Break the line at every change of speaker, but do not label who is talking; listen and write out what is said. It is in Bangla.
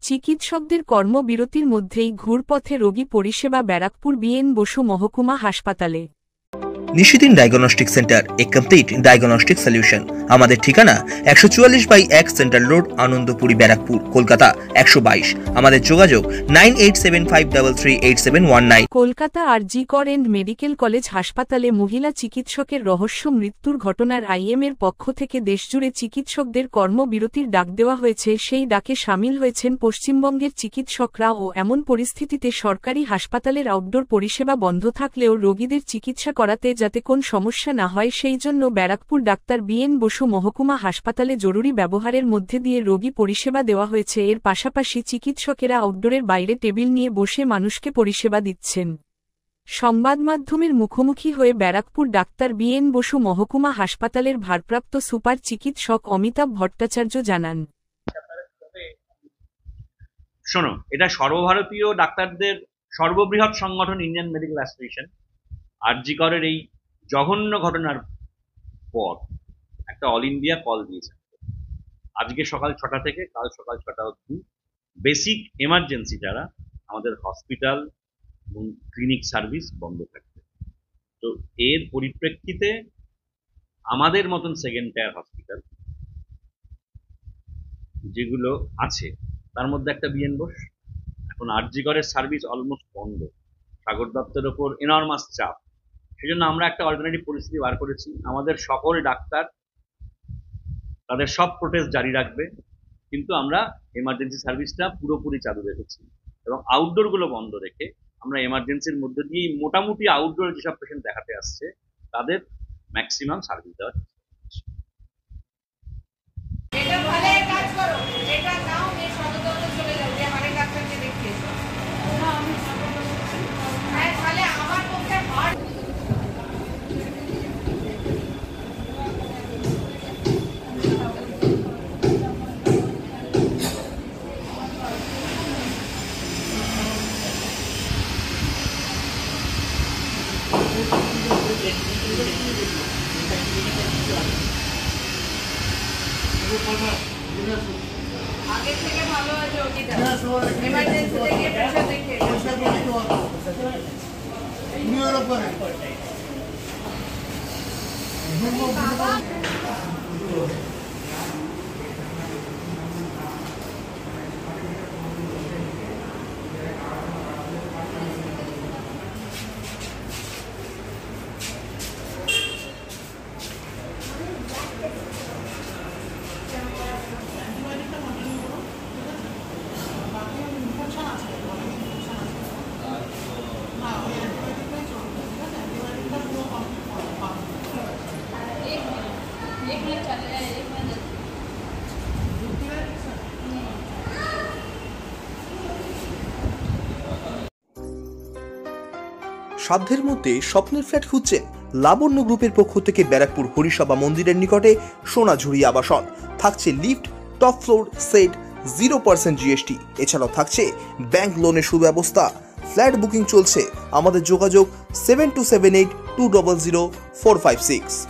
চিকিৎসকদের কর্মবিরতির মধ্যেই ঘুরপথে রোগী পরিষেবা ব্যারাকপুর বিএন বসু মহকুমা হাসপাতালে।
নিশিদিন ডায়াগনস্টিক সেন্টার, এ কমপ্লিট ডায়াগনস্টিক সলিউশন। আমাদের ঠিকানা 144/1 সেন্ট্রাল রোড, আনন্দপুরি, ব্যারাকপুর, কলকাতা 122। আমাদের যোগাযোগ 9875338719।
কলকাতা আর.জি. কর এন্ড মেডিকেল কলেজ হাসপাতালে মহিলা চিকিৎসকের রহস্য মৃত্যুর ঘটনার আইএমের পক্ষ থেকে দেশজুড়ে চিকিৎসকদের কর্মবিরতির ডাক দেওয়া হয়েছে। সেই ডাকে সামিল হয়েছেন পশ্চিমবঙ্গের চিকিৎসকরা ও এমন পরিস্থিতিতে সরকারি হাসপাতালের আউটডোর পরিষেবা বন্ধ থাকলেও রোগীদের চিকিৎসা করাতে যাতে কোন সমস্যা না হয় সেই জন্য ব্যারাকপুর ডাক্তার বিএন বসু মহকুমা হাসপাতালে জরুরি ব্যবহারের মধ্যে দিয়ে রোগী পরিষেবা দেওয়া হয়েছে। এর পাশাপাশি চিকিৎসকেরা আউটডোরের বাইরে টেবিল নিয়ে বসে মানুষকে পরিষেবা দিচ্ছেন। সংবাদমাধ্যমের মুখোমুখি হয়ে ব্যারাকপুর ডাক্তার বিএন বসু মহকুমা হাসপাতালের ভারপ্রাপ্ত সুপার চিকিৎসক অমিতাভ ভট্টাচার্য জানান,
শোনো, এটা সর্বভারতীয় ডাক্তারদের সর্ববৃহৎ সংগঠন ইন্ডিয়ান মেডিকেল অ্যাসোসিয়েশন আর.জি. করের এই জঘন্য ঘটনার পর একটা অল ইন্ডিয়া কল দিয়েছে। আজকে সকাল 6টা থেকে কাল সকাল 6টা অবধি বেসিক এমার্জেন্সি যারা আমাদের হসপিটাল এবং ক্লিনিক সার্ভিস বন্ধ থাকবে। তো এর পরিপ্রেক্ষিতে আমাদের মতন সেকেন্ড টায়ার হসপিটাল যেগুলো আছে তার মধ্যে একটা বিএন বোস, এখন আর.জি. করের সার্ভিস অলমোস্ট বন্ধ, সাগর দত্তের ওপর এনর্মাস চাপ। সেজন্য আমরা একটা অল্টারনেটিভ পরিস্থিতি বার করেছি। আমাদের সকল ডাক্তার তাদের সব প্রোটেস্ট জারি রাখবে, কিন্তু আমরা এমার্জেন্সি সার্ভিসটা পুরোপুরি চালু রেখেছি এবং আউটডোর গুলো বন্ধ রেখে আমরা এমার্জেন্সির মধ্যে দিয়েই মোটামুটি আউটডোর যেসব পেশেন্ট দেখাতে আসছে তাদের ম্যাক্সিমাম সার্ভিস দেওয়ার
আগে থেকে ভালো আছে ওটিটা এমার্জেন্সি থেকে প্রেসার দেখে
সাধ্যের মধ্যে স্বপ্নের ফ্ল্যাট খুঁজছেন? লাবণ্য গ্রুপের পক্ষ থেকে ব্যারাকপুর হরিসভা মন্দিরের নিকটে সোনাঝুরি আবাসন। থাকছে lift, top floor, set, 0% GST। এছাড়াও থাকছে ব্যাংক লোনের সুব্যবস্থা। ফ্ল্যাট বুকিং চলছে। আমাদের যোগাযোগ 7278200456।